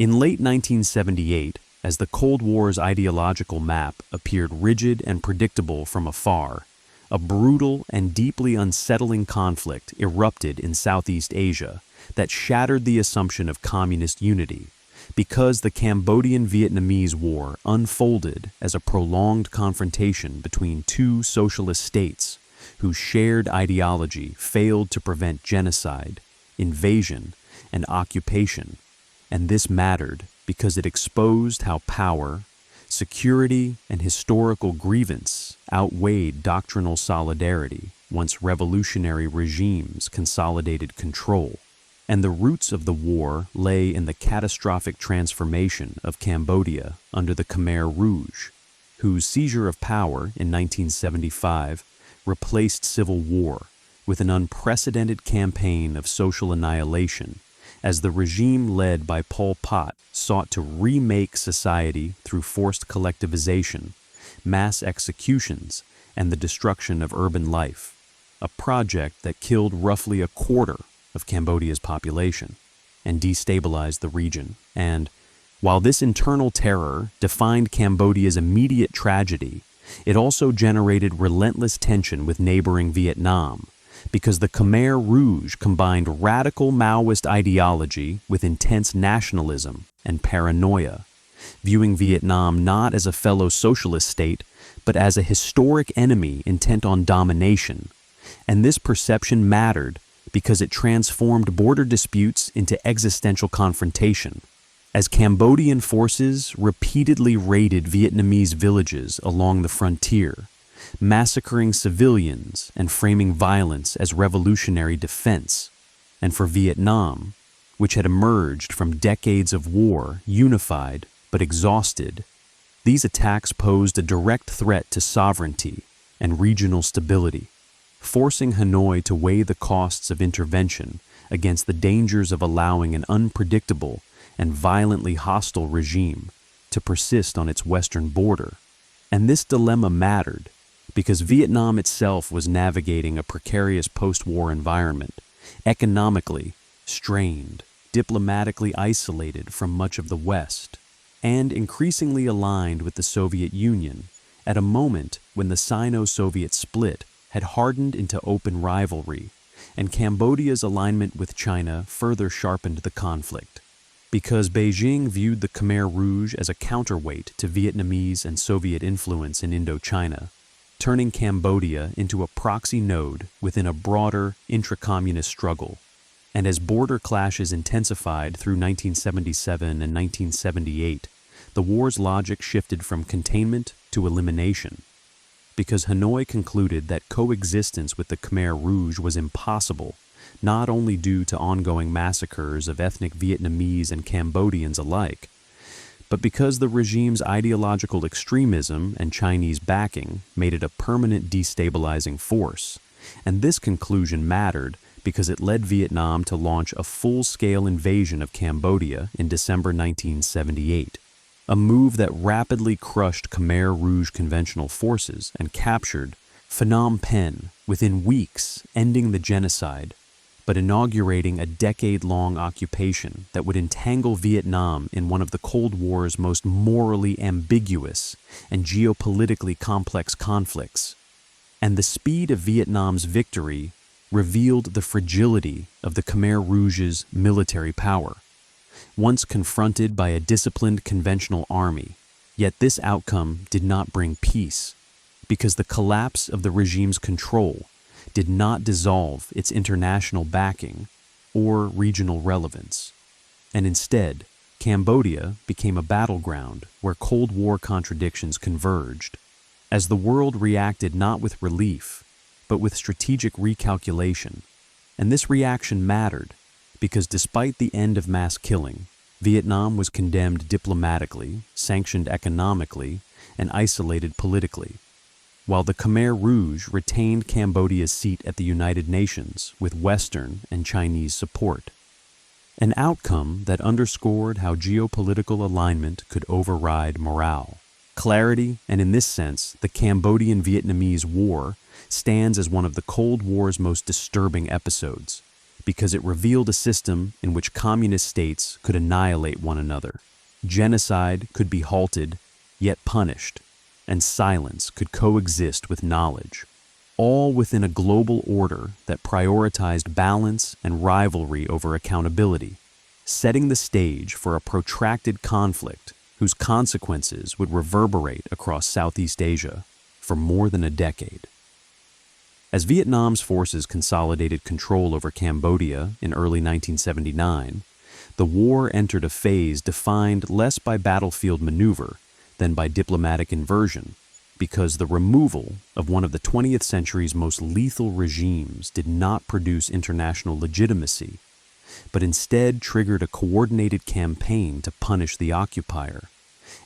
In late 1978, as the Cold War's ideological map appeared rigid and predictable from afar, a brutal and deeply unsettling conflict erupted in Southeast Asia that shattered the assumption of communist unity, because the Cambodian Vietnamese War unfolded as a prolonged confrontation between two socialist states whose shared ideology failed to prevent genocide, invasion, and occupation. And this mattered because it exposed how power, security, and historical grievance outweighed doctrinal solidarity once revolutionary regimes consolidated control. And the roots of the war lay in the catastrophic transformation of Cambodia under the Khmer Rouge, whose seizure of power in 1975 replaced civil war with an unprecedented campaign of social annihilation as the regime led by Pol Pot sought to remake society through forced collectivization, mass executions, and the destruction of urban life, a project that killed roughly a quarter of Cambodia's population and destabilized the region. And while this internal terror defined Cambodia's immediate tragedy, it also generated relentless tension with neighboring Vietnam, because the Khmer Rouge combined radical Maoist ideology with intense nationalism and paranoia, viewing Vietnam not as a fellow socialist state, but as a historic enemy intent on domination. And this perception mattered because it transformed border disputes into existential confrontation. As Cambodian forces repeatedly raided Vietnamese villages along the frontier, massacring civilians and framing violence as revolutionary defense. And for Vietnam, which had emerged from decades of war, unified but exhausted, these attacks posed a direct threat to sovereignty and regional stability, forcing Hanoi to weigh the costs of intervention against the dangers of allowing an unpredictable and violently hostile regime to persist on its western border. And this dilemma mattered because Vietnam itself was navigating a precarious post-war environment, economically strained, diplomatically isolated from much of the West, and increasingly aligned with the Soviet Union at a moment when the Sino-Soviet split had hardened into open rivalry, and Cambodia's alignment with China further sharpened the conflict. Because Beijing viewed the Khmer Rouge as a counterweight to Vietnamese and Soviet influence in Indochina, turning Cambodia into a proxy node within a broader intra-communist struggle. And as border clashes intensified through 1977 and 1978, the war's logic shifted from containment to elimination. Because Hanoi concluded that coexistence with the Khmer Rouge was impossible, not only due to ongoing massacres of ethnic Vietnamese and Cambodians alike, but because the regime's ideological extremism and Chinese backing made it a permanent destabilizing force. And this conclusion mattered because it led Vietnam to launch a full-scale invasion of Cambodia in December 1978, a move that rapidly crushed Khmer Rouge conventional forces and captured Phnom Penh within weeks, ending the genocide, but inaugurating a decade-long occupation that would entangle Vietnam in one of the Cold War's most morally ambiguous and geopolitically complex conflicts. And the speed of Vietnam's victory revealed the fragility of the Khmer Rouge's military power, once confronted by a disciplined conventional army. Yet this outcome did not bring peace, because the collapse of the regime's control did not dissolve its international backing or regional relevance. And instead, Cambodia became a battleground where Cold War contradictions converged, as the world reacted not with relief, but with strategic recalculation. And this reaction mattered, because despite the end of mass killing, Vietnam was condemned diplomatically, sanctioned economically, and isolated politically, while the Khmer Rouge retained Cambodia's seat at the United Nations with Western and Chinese support. An outcome that underscored how geopolitical alignment could override morale. Clarity, and in this sense, the Cambodian Vietnamese War stands as one of the Cold War's most disturbing episodes, because it revealed a system in which communist states could annihilate one another. Genocide could be halted, yet punished, and silence could coexist with knowledge, all within a global order that prioritized balance and rivalry over accountability, setting the stage for a protracted conflict whose consequences would reverberate across Southeast Asia for more than a decade. As Vietnam's forces consolidated control over Cambodia in early 1979, the war entered a phase defined less by battlefield maneuver than by diplomatic inversion, because the removal of one of the 20th century's most lethal regimes did not produce international legitimacy, but instead triggered a coordinated campaign to punish the occupier.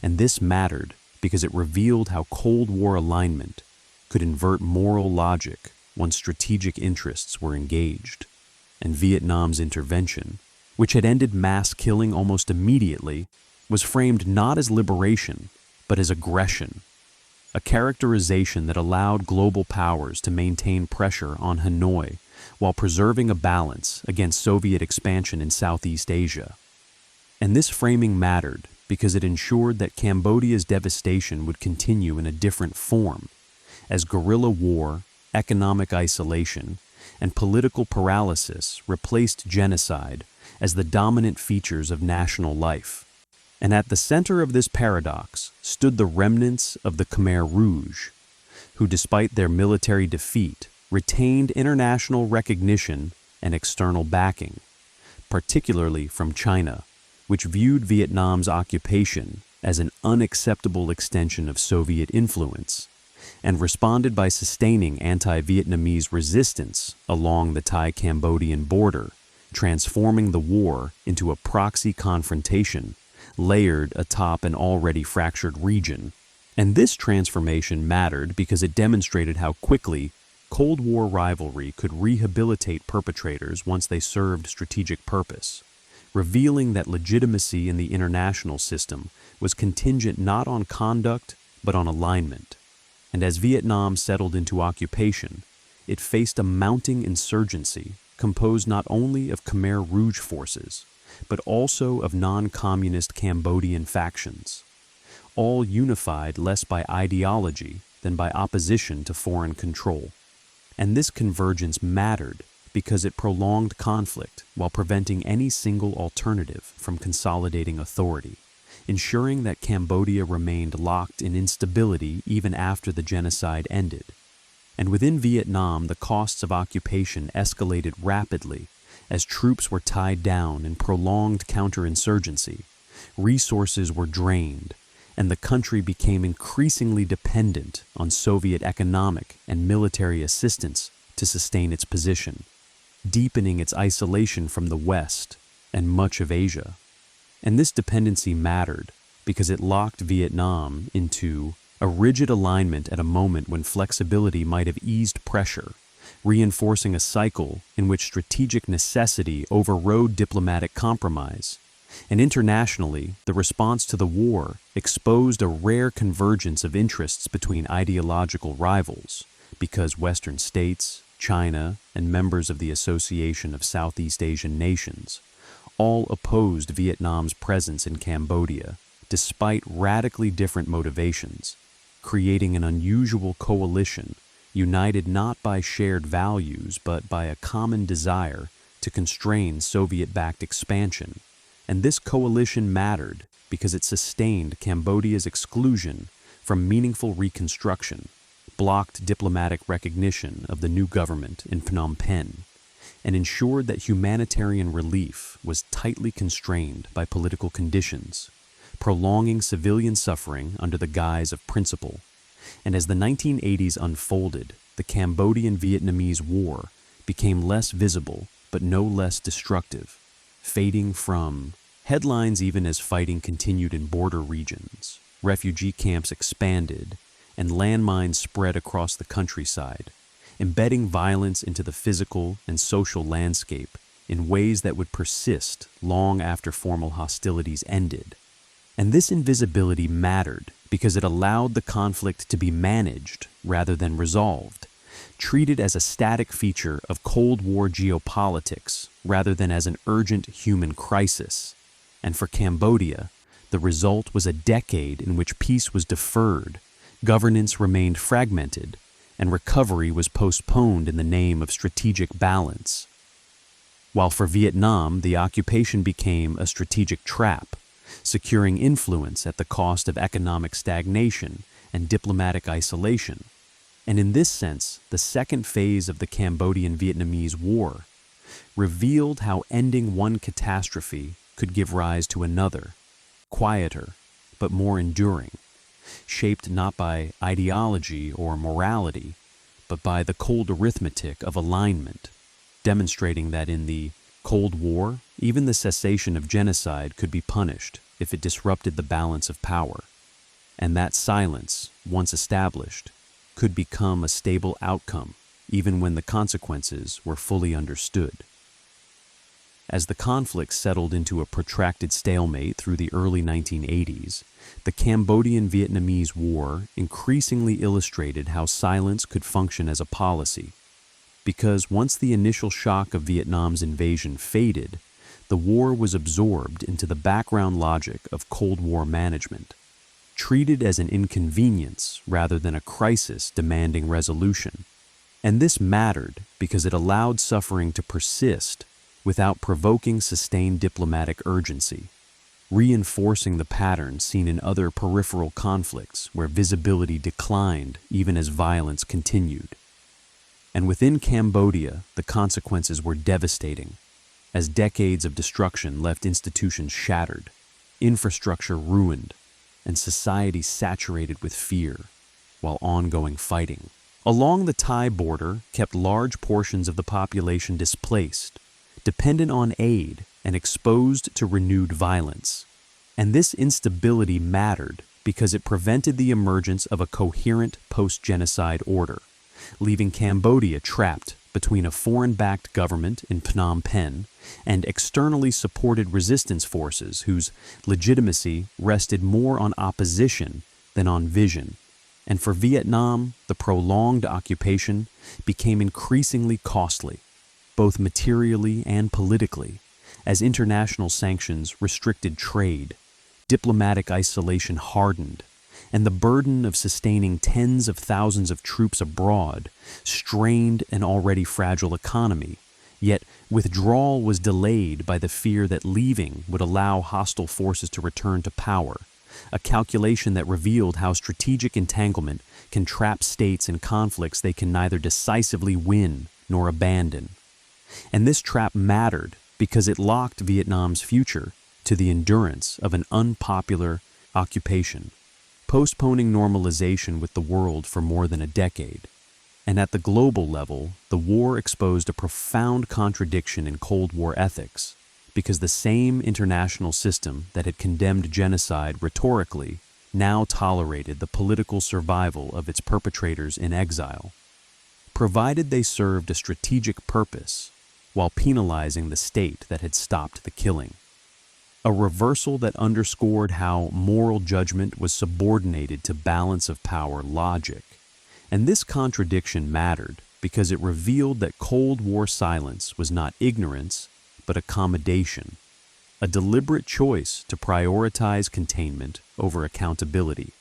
And this mattered because it revealed how Cold War alignment could invert moral logic once strategic interests were engaged. And Vietnam's intervention, which had ended mass killing almost immediately, was framed not as liberation, but as aggression, a characterization that allowed global powers to maintain pressure on Hanoi while preserving a balance against Soviet expansion in Southeast Asia. And this framing mattered because it ensured that Cambodia's devastation would continue in a different form, as guerrilla war, economic isolation, and political paralysis replaced genocide as the dominant features of national life. And at the center of this paradox stood the remnants of the Khmer Rouge, who, despite their military defeat, retained international recognition and external backing, particularly from China, which viewed Vietnam's occupation as an unacceptable extension of Soviet influence, and responded by sustaining anti-Vietnamese resistance along the Thai-Cambodian border, transforming the war into a proxy confrontation layered atop an already fractured region. And this transformation mattered because it demonstrated how quickly Cold War rivalry could rehabilitate perpetrators once they served strategic purpose, revealing that legitimacy in the international system was contingent not on conduct, but on alignment. And as Vietnam settled into occupation, it faced a mounting insurgency composed not only of Khmer Rouge forces, but also of non-communist Cambodian factions, all unified less by ideology than by opposition to foreign control. And this convergence mattered because it prolonged conflict while preventing any single alternative from consolidating authority, ensuring that Cambodia remained locked in instability even after the genocide ended. And within Vietnam, the costs of occupation escalated rapidly as troops were tied down in prolonged counterinsurgency, resources were drained, and the country became increasingly dependent on Soviet economic and military assistance to sustain its position, deepening its isolation from the West and much of Asia. And this dependency mattered because it locked Vietnam into a rigid alignment at a moment when flexibility might have eased pressure, reinforcing a cycle in which strategic necessity overrode diplomatic compromise. And internationally, the response to the war exposed a rare convergence of interests between ideological rivals, because Western states, China, and members of the Association of Southeast Asian Nations all opposed Vietnam's presence in Cambodia, despite radically different motivations, creating an unusual coalition united not by shared values but by a common desire to constrain Soviet-backed expansion. And this coalition mattered because it sustained Cambodia's exclusion from meaningful reconstruction, blocked diplomatic recognition of the new government in Phnom Penh, and ensured that humanitarian relief was tightly constrained by political conditions, prolonging civilian suffering under the guise of principle. And as the 1980s unfolded, the Cambodian Vietnamese War became less visible but no less destructive, fading from headlines even as fighting continued in border regions, refugee camps expanded, and landmines spread across the countryside, embedding violence into the physical and social landscape in ways that would persist long after formal hostilities ended. And this invisibility mattered because it allowed the conflict to be managed rather than resolved, treated as a static feature of Cold War geopolitics rather than as an urgent human crisis. And for Cambodia, the result was a decade in which peace was deferred, governance remained fragmented, and recovery was postponed in the name of strategic balance. While for Vietnam, the occupation became a strategic trap, securing influence at the cost of economic stagnation and diplomatic isolation. And in this sense, the second phase of the Cambodian Vietnamese War revealed how ending one catastrophe could give rise to another, quieter but more enduring, shaped not by ideology or morality, but by the cold arithmetic of alignment, demonstrating that in the Cold War, even the cessation of genocide could be punished if it disrupted the balance of power, and that silence, once established, could become a stable outcome even when the consequences were fully understood. As the conflict settled into a protracted stalemate through the early 1980s, the Cambodian Vietnamese War increasingly illustrated how silence could function as a policy. Because once the initial shock of Vietnam's invasion faded, the war was absorbed into the background logic of Cold War management, treated as an inconvenience rather than a crisis demanding resolution. And this mattered because it allowed suffering to persist without provoking sustained diplomatic urgency, reinforcing the pattern seen in other peripheral conflicts where visibility declined even as violence continued. And within Cambodia, the consequences were devastating, as decades of destruction left institutions shattered, infrastructure ruined, and society saturated with fear, while ongoing fighting along the Thai border kept large portions of the population displaced, dependent on aid, and exposed to renewed violence. And this instability mattered because it prevented the emergence of a coherent post-genocide order, leaving Cambodia trapped between a foreign-backed government in Phnom Penh and externally supported resistance forces whose legitimacy rested more on opposition than on vision. And for Vietnam, the prolonged occupation became increasingly costly, both materially and politically, as international sanctions restricted trade, diplomatic isolation hardened, and the burden of sustaining tens of thousands of troops abroad strained an already fragile economy. Yet withdrawal was delayed by the fear that leaving would allow hostile forces to return to power, a calculation that revealed how strategic entanglement can trap states in conflicts they can neither decisively win nor abandon. And this trap mattered because it locked Vietnam's future to the endurance of an unpopular occupation, postponing normalization with the world for more than a decade. And at the global level, the war exposed a profound contradiction in Cold War ethics, because the same international system that had condemned genocide rhetorically now tolerated the political survival of its perpetrators in exile, provided they served a strategic purpose while penalizing the state that had stopped the killing. A reversal that underscored how moral judgment was subordinated to balance of power logic. And this contradiction mattered because it revealed that Cold War silence was not ignorance, but accommodation, a deliberate choice to prioritize containment over accountability.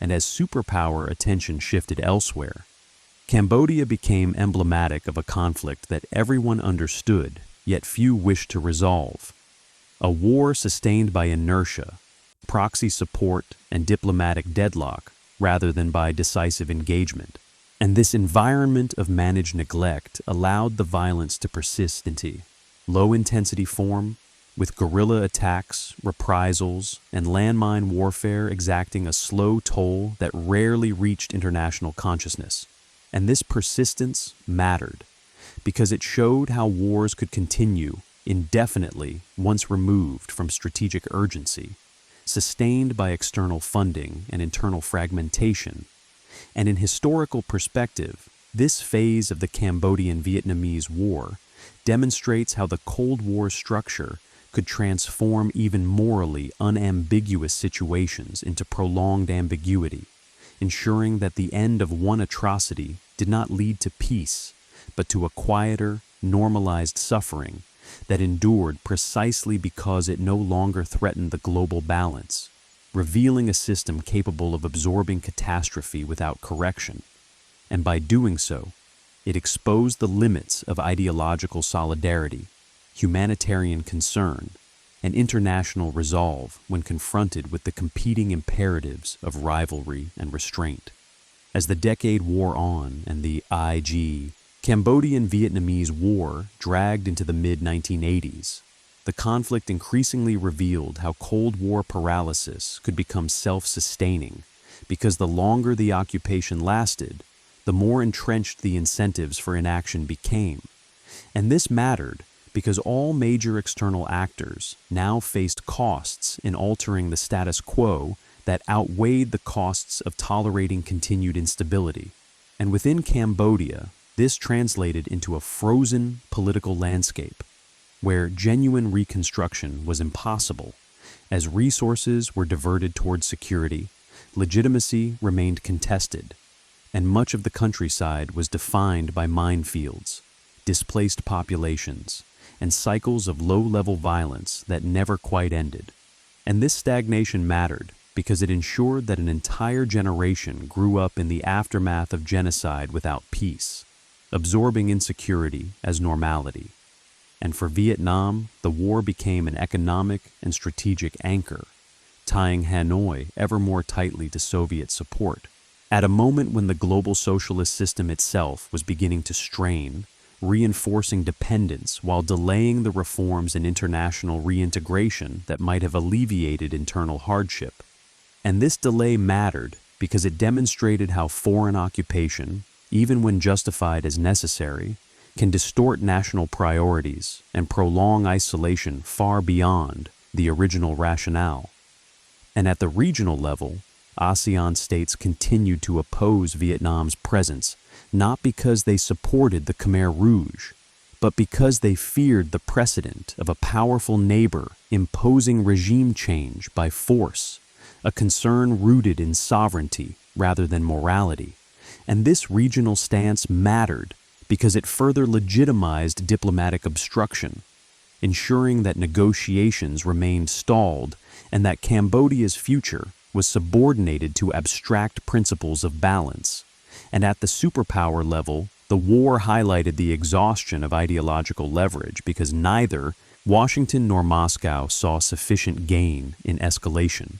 And as superpower attention shifted elsewhere, Cambodia became emblematic of a conflict that everyone understood, yet few wished to resolve. A war sustained by inertia, proxy support, and diplomatic deadlock, rather than by decisive engagement. And this environment of managed neglect allowed the violence to persist into low-intensity form, with guerrilla attacks, reprisals, and landmine warfare exacting a slow toll that rarely reached international consciousness. And this persistence mattered, because it showed how wars could continue indefinitely once removed from strategic urgency, sustained by external funding and internal fragmentation. And in historical perspective, this phase of the Cambodian Vietnamese War demonstrates how the Cold War structure could transform even morally unambiguous situations into prolonged ambiguity, ensuring that the end of one atrocity did not lead to peace, but to a quieter, normalized suffering that endured precisely because it no longer threatened the global balance, revealing a system capable of absorbing catastrophe without correction. And by doing so, it exposed the limits of ideological solidarity, humanitarian concern, and international resolve when confronted with the competing imperatives of rivalry and restraint. As the decade wore on and the Cambodian Vietnamese War dragged into the mid-1980s, the conflict increasingly revealed how Cold War paralysis could become self-sustaining, because the longer the occupation lasted, the more entrenched the incentives for inaction became. And this mattered because all major external actors now faced costs in altering the status quo that outweighed the costs of tolerating continued instability. And within Cambodia, this translated into a frozen political landscape, where genuine reconstruction was impossible, as resources were diverted toward security, legitimacy remained contested, and much of the countryside was defined by minefields, displaced populations, and cycles of low-level violence that never quite ended. And this stagnation mattered because it ensured that an entire generation grew up in the aftermath of genocide without peace, absorbing insecurity as normality. And for Vietnam, the war became an economic and strategic anchor, tying Hanoi ever more tightly to Soviet support. At a moment when the global socialist system itself was beginning to strain, reinforcing dependence while delaying the reforms and international reintegration that might have alleviated internal hardship. And this delay mattered because it demonstrated how foreign occupation, even when justified as necessary, can distort national priorities and prolong isolation far beyond the original rationale. And at the regional level, ASEAN states continued to oppose Vietnam's presence, not because they supported the Khmer Rouge, but because they feared the precedent of a powerful neighbor imposing regime change by force, a concern rooted in sovereignty rather than morality. And this regional stance mattered because it further legitimized diplomatic obstruction, ensuring that negotiations remained stalled and that Cambodia's future was subordinated to abstract principles of balance. And at the superpower level, the war highlighted the exhaustion of ideological leverage because neither Washington nor Moscow saw sufficient gain in escalation,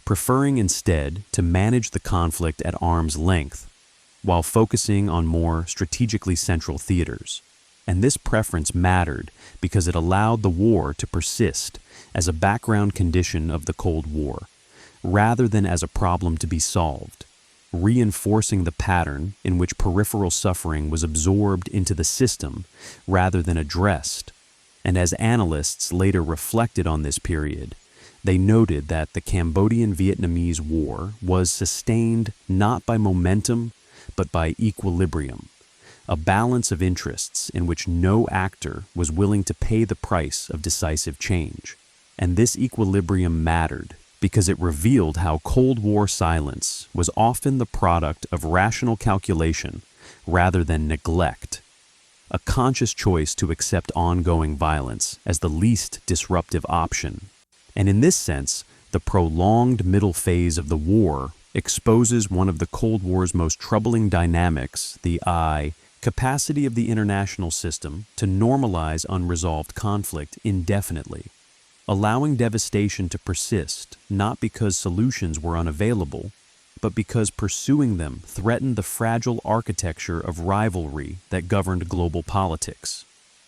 preferring instead to manage the conflict at arm's length while focusing on more strategically central theaters. And this preference mattered because it allowed the war to persist as a background condition of the Cold War, rather than as a problem to be solved, reinforcing the pattern in which peripheral suffering was absorbed into the system rather than addressed. And as analysts later reflected on this period, they noted that the Cambodian Vietnamese War was sustained not by momentum, but by equilibrium, a balance of interests in which no actor was willing to pay the price of decisive change. And this equilibrium mattered because it revealed how Cold War silence was often the product of rational calculation rather than neglect, a conscious choice to accept ongoing violence as the least disruptive option. And in this sense, the prolonged middle phase of the war exposes one of the Cold War's most troubling dynamics, the capacity of the international system to normalize unresolved conflict indefinitely, allowing devastation to persist not because solutions were unavailable, but because pursuing them threatened the fragile architecture of rivalry that governed global politics.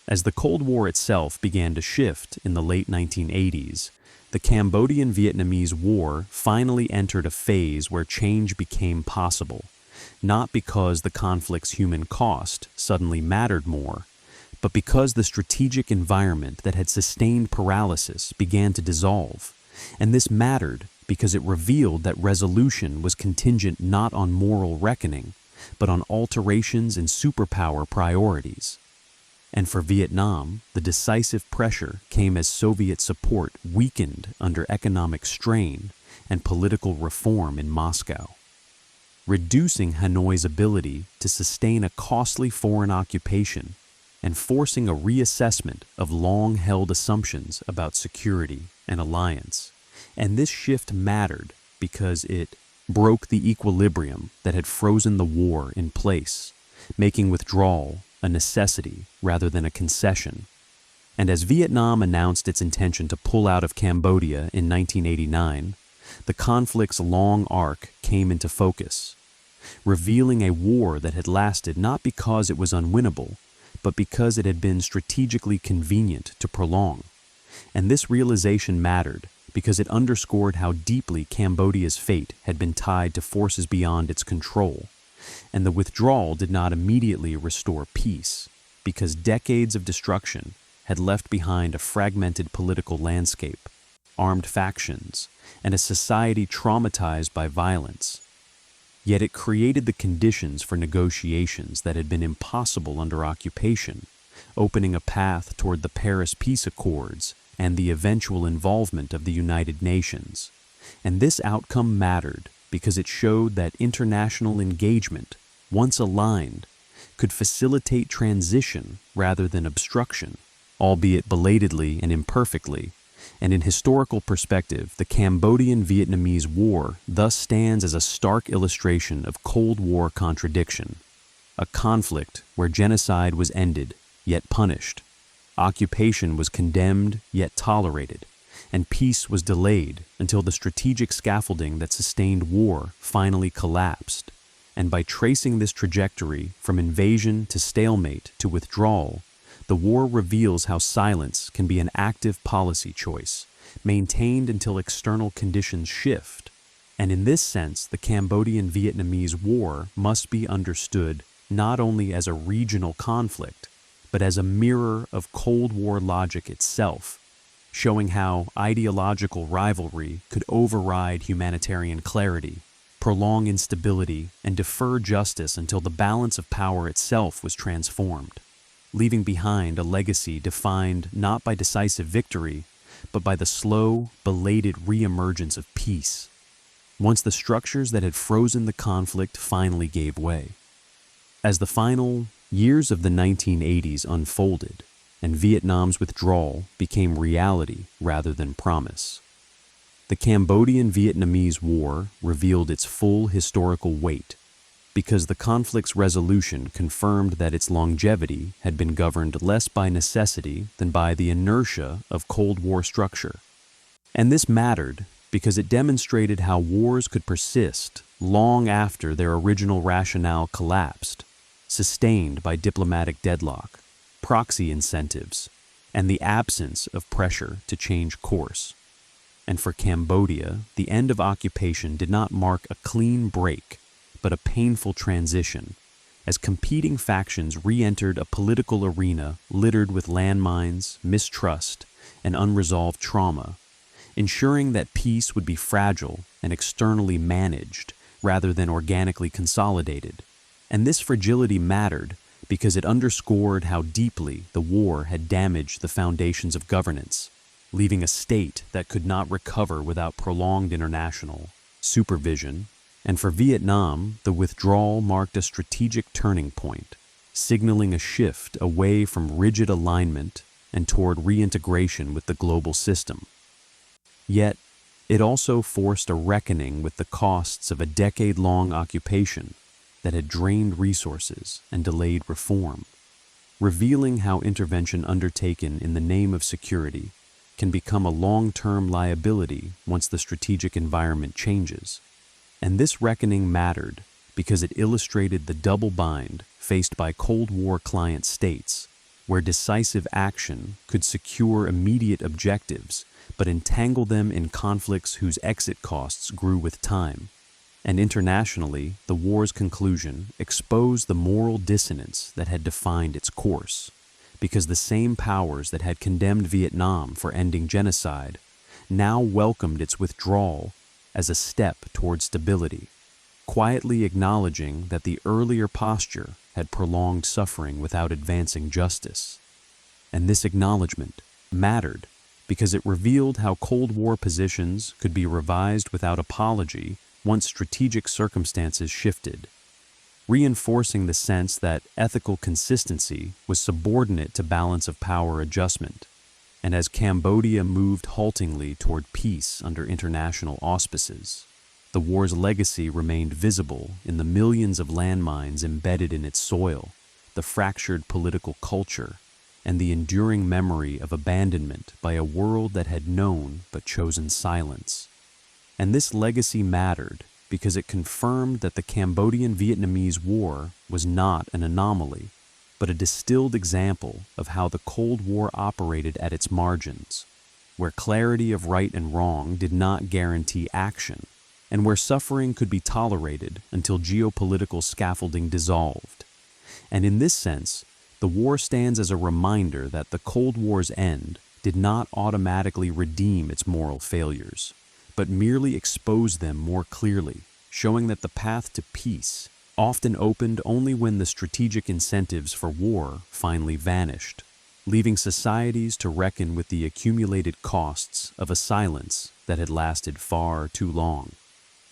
As the Cold War itself began to shift in the late 1980s, the Cambodian Vietnamese War finally entered a phase where change became possible, not because the conflict's human cost suddenly mattered more, but because the strategic environment that had sustained paralysis began to dissolve. And this mattered because it revealed that resolution was contingent not on moral reckoning, but on alterations in superpower priorities. And for Vietnam, the decisive pressure came as Soviet support weakened under economic strain and political reform in Moscow. reducing Hanoi's ability to sustain a costly foreign occupation and forcing a reassessment of long-held assumptions about security and alliance. And this shift mattered because it broke the equilibrium that had frozen the war in place, making withdrawal a necessity rather than a concession. And as Vietnam announced its intention to pull out of Cambodia in 1989, the conflict's long arc came into focus, revealing a war that had lasted not because it was unwinnable, but because it had been strategically convenient to prolong. And this realization mattered because it underscored how deeply Cambodia's fate had been tied to forces beyond its control. And the withdrawal did not immediately restore peace, because decades of destruction had left behind a fragmented political landscape, armed factions, and a society traumatized by violence. Yet it created the conditions for negotiations that had been impossible under occupation, opening a path toward the Paris Peace Accords and the eventual involvement of the United Nations. And this outcome mattered because it showed that international engagement, once aligned, could facilitate transition rather than obstruction, albeit belatedly and imperfectly. And in historical perspective, the Cambodian Vietnamese War thus stands as a stark illustration of Cold War contradiction, a conflict where genocide was ended, yet punished, occupation was condemned, yet tolerated, and peace was delayed until the strategic scaffolding that sustained war finally collapsed. And by tracing this trajectory from invasion to stalemate to withdrawal, the war reveals how silence can be an active policy choice, maintained until external conditions shift. And in this sense, the Cambodian Vietnamese War must be understood not only as a regional conflict, but as a mirror of Cold War logic itself, showing how ideological rivalry could override humanitarian clarity, prolong instability, and defer justice until the balance of power itself was transformed, leaving behind a legacy defined not by decisive victory, but by the slow, belated reemergence of peace, once the structures that had frozen the conflict finally gave way. As the final years of the 1980s unfolded, and Vietnam's withdrawal became reality rather than promise, the Cambodian Vietnamese War revealed its full historical weight, because the conflict's resolution confirmed that its longevity had been governed less by necessity than by the inertia of Cold War structure. And this mattered because it demonstrated how wars could persist long after their original rationale collapsed, sustained by diplomatic deadlock, proxy incentives, and the absence of pressure to change course. And for Cambodia, the end of occupation did not mark a clean break, but a painful transition, as competing factions re-entered a political arena littered with landmines, mistrust, and unresolved trauma, ensuring that peace would be fragile and externally managed rather than organically consolidated. And this fragility mattered because it underscored how deeply the war had damaged the foundations of governance, leaving a state that could not recover without prolonged international supervision. And for Vietnam, the withdrawal marked a strategic turning point, signaling a shift away from rigid alignment and toward reintegration with the global system. Yet, it also forced a reckoning with the costs of a decade-long occupation that had drained resources and delayed reform, revealing how intervention undertaken in the name of security can become a long-term liability once the strategic environment changes. And this reckoning mattered because it illustrated the double bind faced by Cold War client states, where decisive action could secure immediate objectives but entangle them in conflicts whose exit costs grew with time. And internationally, the war's conclusion exposed the moral dissonance that had defined its course, because the same powers that had condemned Vietnam for ending genocide now welcomed its withdrawal as a step toward stability, quietly acknowledging that the earlier posture had prolonged suffering without advancing justice. And this acknowledgement mattered because it revealed how Cold War positions could be revised without apology once strategic circumstances shifted, reinforcing the sense that ethical consistency was subordinate to balance of power adjustment. And as Cambodia moved haltingly toward peace under international auspices, the war's legacy remained visible in the millions of landmines embedded in its soil, the fractured political culture, and the enduring memory of abandonment by a world that had known but chosen silence. And this legacy mattered because it confirmed that the Cambodian Vietnamese War was not an anomaly, but a distilled example of how the Cold War operated at its margins, where clarity of right and wrong did not guarantee action, and where suffering could be tolerated until geopolitical scaffolding dissolved. And in this sense, the war stands as a reminder that the Cold War's end did not automatically redeem its moral failures, but merely expose them more clearly, showing that the path to peace often opened only when the strategic incentives for war finally vanished, leaving societies to reckon with the accumulated costs of a silence that had lasted far too long.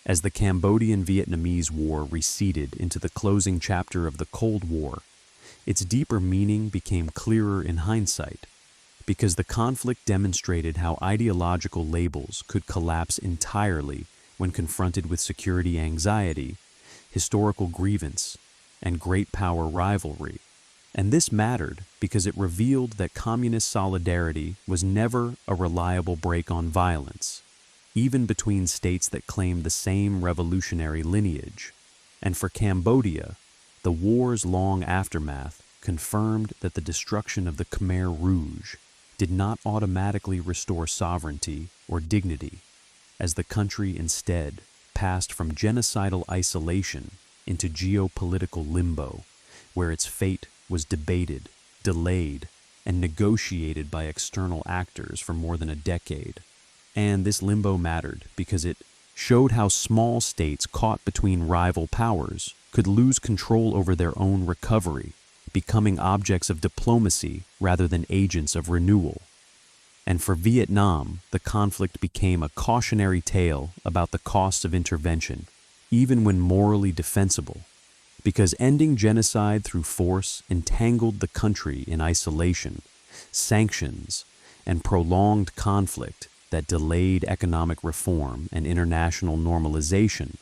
As the Cambodian Vietnamese War receded into the closing chapter of the Cold War, its deeper meaning became clearer in hindsight, because the conflict demonstrated how ideological labels could collapse entirely when confronted with security anxiety, historical grievance, and great power rivalry. And this mattered because it revealed that communist solidarity was never a reliable brake on violence, even between states that claimed the same revolutionary lineage. And for Cambodia, the war's long aftermath confirmed that the destruction of the Khmer Rouge did not automatically restore sovereignty or dignity, as the country instead passed from genocidal isolation into geopolitical limbo, where its fate was debated, delayed, and negotiated by external actors for more than a decade. And this limbo mattered because it showed how small states caught between rival powers could lose control over their own recovery, becoming objects of diplomacy rather than agents of renewal. And for Vietnam, the conflict became a cautionary tale about the costs of intervention, even when morally defensible, because ending genocide through force entangled the country in isolation, sanctions, and prolonged conflict that delayed economic reform and international normalization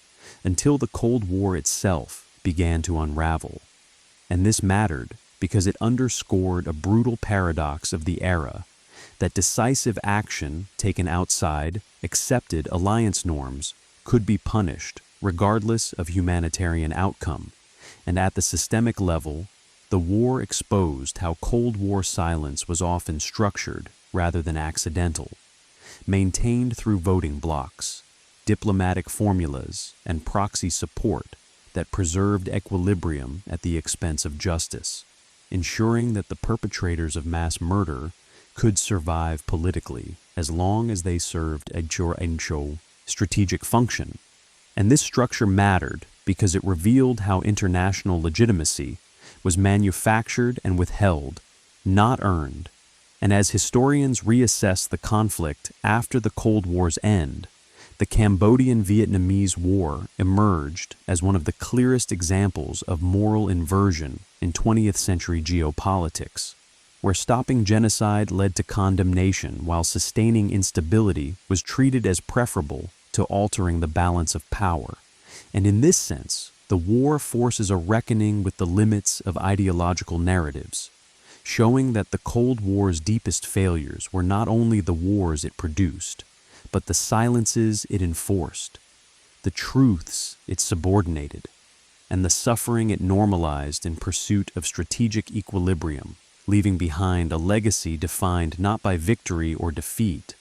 until the Cold War itself began to unravel. And this mattered because it underscored a brutal paradox of the era, that decisive action taken outside accepted alliance norms could be punished regardless of humanitarian outcome. And at the systemic level, the war exposed how Cold War silence was often structured rather than accidental, maintained through voting blocs, diplomatic formulas, and proxy support that preserved equilibrium at the expense of justice, ensuring that the perpetrators of mass murder could survive politically as long as they served a strategic function. And this structure mattered because it revealed how international legitimacy was manufactured and withheld, not earned. And as historians reassess the conflict after the Cold War's end, the Cambodian Vietnamese War emerged as one of the clearest examples of moral inversion in 20th century geopolitics, where stopping genocide led to condemnation while sustaining instability was treated as preferable to altering the balance of power. And in this sense, the war forces a reckoning with the limits of ideological narratives, showing that the Cold War's deepest failures were not only the wars it produced, but the silences it enforced, the truths it subordinated, and the suffering it normalized in pursuit of strategic equilibrium, leaving behind a legacy defined not by victory or defeat,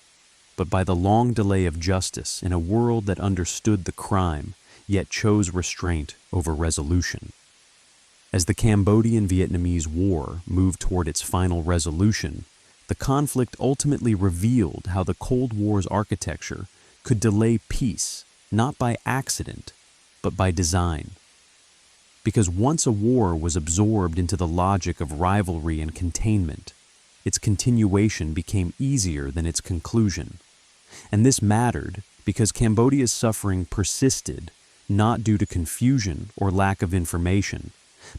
but by the long delay of justice in a world that understood the crime, yet chose restraint over resolution. As the Cambodian Vietnamese War moved toward its final resolution, the conflict ultimately revealed how the Cold War's architecture could delay peace, not by accident, but by design. Because once a war was absorbed into the logic of rivalry and containment, its continuation became easier than its conclusion. And this mattered because Cambodia's suffering persisted not due to confusion or lack of information,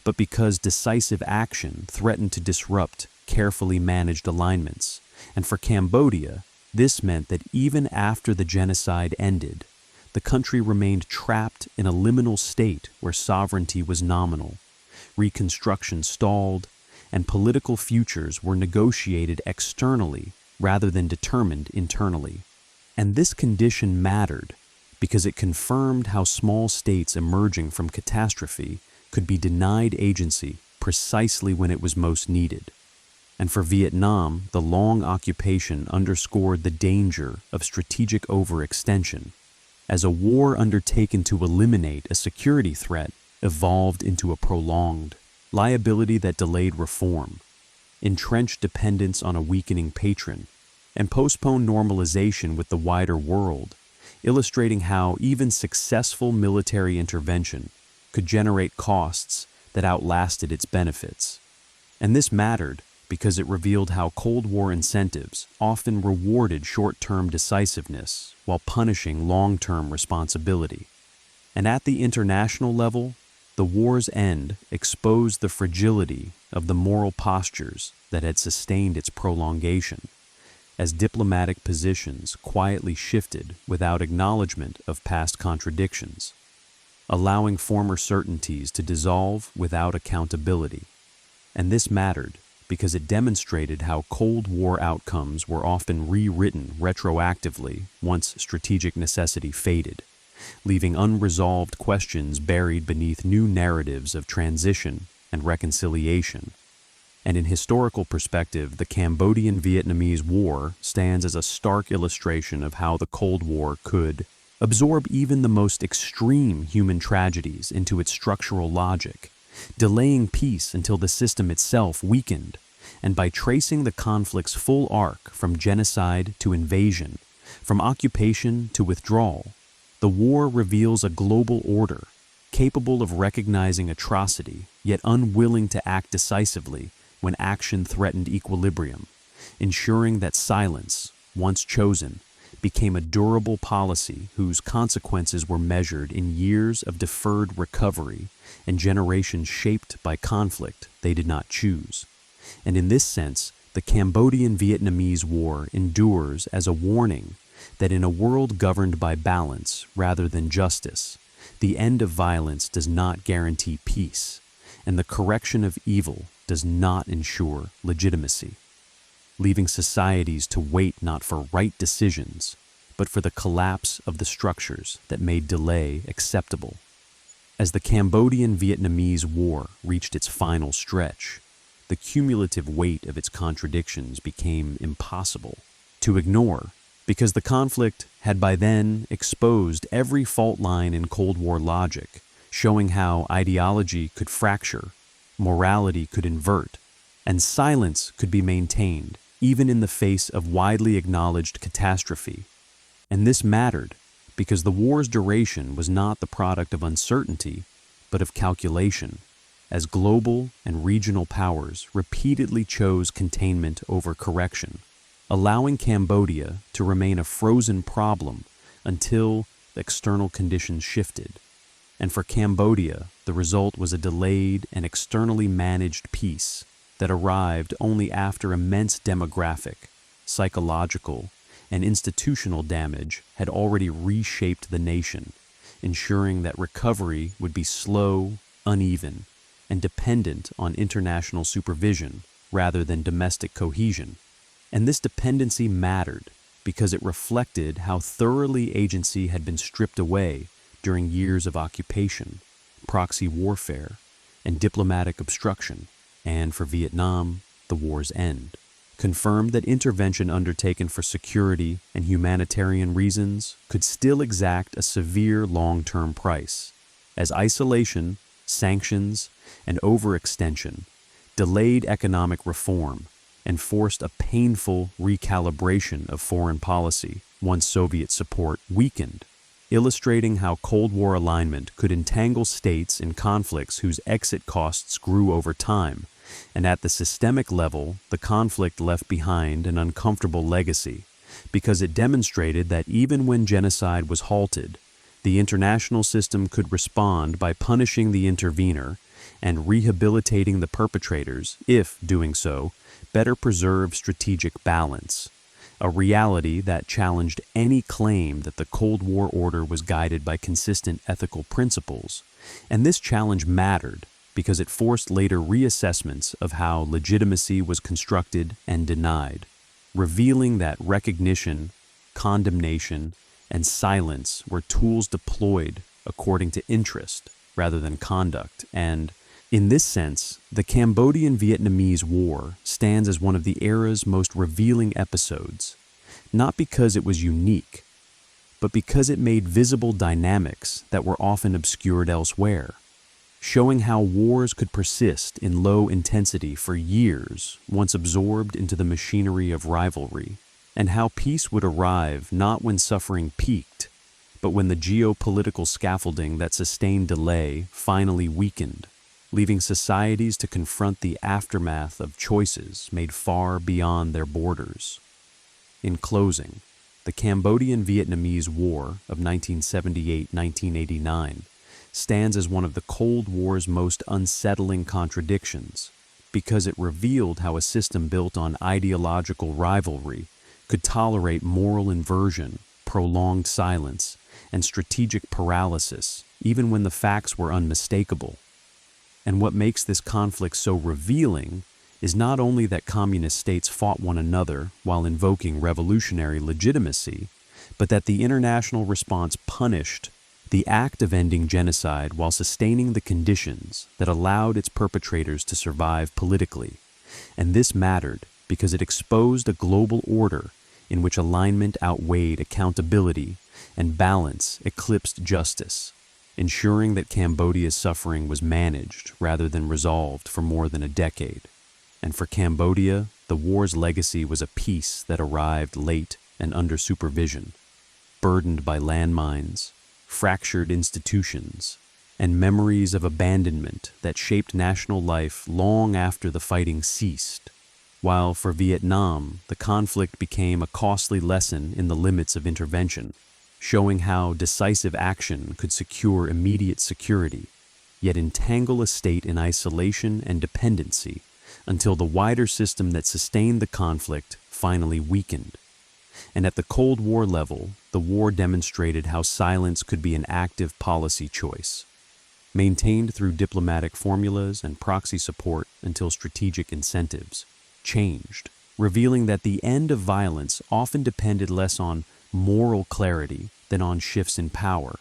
but because decisive action threatened to disrupt carefully managed alignments. And for Cambodia, this meant that even after the genocide ended, the country remained trapped in a liminal state where sovereignty was nominal, reconstruction stalled, and political futures were negotiated externally rather than determined internally. And this condition mattered because it confirmed how small states emerging from catastrophe could be denied agency precisely when it was most needed. And for Vietnam, the long occupation underscored the danger of strategic overextension, as a war undertaken to eliminate a security threat evolved into a prolonged liability that delayed reform, entrenched dependence on a weakening patron, and postponed normalization with the wider world, illustrating how even successful military intervention could generate costs that outlasted its benefits. And this mattered because it revealed how Cold War incentives often rewarded short-term decisiveness while punishing long-term responsibility. And at the international level, the war's end exposed the fragility of the moral postures that had sustained its prolongation, as diplomatic positions quietly shifted without acknowledgement of past contradictions, allowing former certainties to dissolve without accountability. And this mattered because it demonstrated how Cold War outcomes were often rewritten retroactively once strategic necessity faded, leaving unresolved questions buried beneath new narratives of transition and reconciliation. And in historical perspective, the Cambodian Vietnamese War stands as a stark illustration of how the Cold War could absorb even the most extreme human tragedies into its structural logic, delaying peace until the system itself weakened. And by tracing the conflict's full arc from genocide to invasion, from occupation to withdrawal, the war reveals a global order capable of recognizing atrocity, yet unwilling to act decisively when action threatened equilibrium, ensuring that silence, once chosen, became a durable policy whose consequences were measured in years of deferred recovery and generations shaped by conflict they did not choose. And in this sense, the Cambodian Vietnamese War endures as a warning that in a world governed by balance rather than justice, the end of violence does not guarantee peace, and the correction of evil does not ensure legitimacy, leaving societies to wait not for right decisions, but for the collapse of the structures that made delay acceptable. As the Cambodian Vietnamese War reached its final stretch, the cumulative weight of its contradictions became impossible to ignore, because the conflict had by then exposed every fault line in Cold War logic, showing how ideology could fracture, morality could invert, and silence could be maintained even in the face of widely acknowledged catastrophe. And this mattered because the war's duration was not the product of uncertainty, but of calculation, as global and regional powers repeatedly chose containment over correction, allowing Cambodia to remain a frozen problem until external conditions shifted. And for Cambodia, the result was a delayed and externally managed peace that arrived only after immense demographic, psychological, and institutional damage had already reshaped the nation, ensuring that recovery would be slow, uneven, and dependent on international supervision rather than domestic cohesion. And this dependency mattered because it reflected how thoroughly agency had been stripped away during years of occupation, proxy warfare, and diplomatic obstruction, and for Vietnam, the war's end confirmed that intervention undertaken for security and humanitarian reasons could still exact a severe long-term price, as isolation, sanctions, and overextension delayed economic reform and forced a painful recalibration of foreign policy once Soviet support weakened, illustrating how Cold War alignment could entangle states in conflicts whose exit costs grew over time. And at the systemic level, the conflict left behind an uncomfortable legacy, because it demonstrated that even when genocide was halted, the international system could respond by punishing the intervener and rehabilitating the perpetrators if, doing so, better preserved strategic balance, a reality that challenged any claim that the Cold War order was guided by consistent ethical principles. And this challenge mattered because it forced later reassessments of how legitimacy was constructed and denied, revealing that recognition, condemnation, and silence were tools deployed according to interest rather than conduct. And in this sense, the Cambodian Vietnamese War stands as one of the era's most revealing episodes, not because it was unique, but because it made visible dynamics that were often obscured elsewhere, showing how wars could persist in low intensity for years once absorbed into the machinery of rivalry, and how peace would arrive not when suffering peaked, but when the geopolitical scaffolding that sustained delay finally weakened, leaving societies to confront the aftermath of choices made far beyond their borders. In closing, the Cambodian Vietnamese War of 1978-1989 stands as one of the Cold War's most unsettling contradictions, because it revealed how a system built on ideological rivalry could tolerate moral inversion, prolonged silence, and strategic paralysis, even when the facts were unmistakable. And what makes this conflict so revealing is not only that communist states fought one another while invoking revolutionary legitimacy, but that the international response punished the act of ending genocide while sustaining the conditions that allowed its perpetrators to survive politically. And this mattered because it exposed a global order in which alignment outweighed accountability and balance eclipsed justice, ensuring that Cambodia's suffering was managed rather than resolved for more than a decade. And for Cambodia, the war's legacy was a peace that arrived late and under supervision, burdened by landmines, fractured institutions, and memories of abandonment that shaped national life long after the fighting ceased. While for Vietnam, the conflict became a costly lesson in the limits of intervention, showing how decisive action could secure immediate security, yet entangle a state in isolation and dependency until the wider system that sustained the conflict finally weakened. And at the Cold War level, the war demonstrated how silence could be an active policy choice, maintained through diplomatic formulas and proxy support until strategic incentives changed, revealing that the end of violence often depended less on moral clarity than on shifts in power.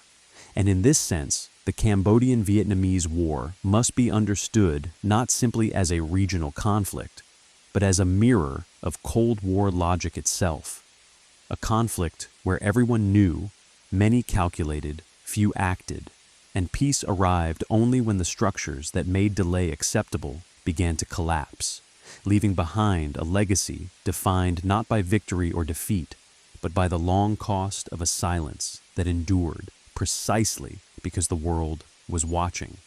And in this sense, the Cambodian Vietnamese War must be understood not simply as a regional conflict, but as a mirror of Cold War logic itself. A conflict where everyone knew, many calculated, few acted, and peace arrived only when the structures that made delay acceptable began to collapse, leaving behind a legacy defined not by victory or defeat, but by the long cost of a silence that endured precisely because the world was watching.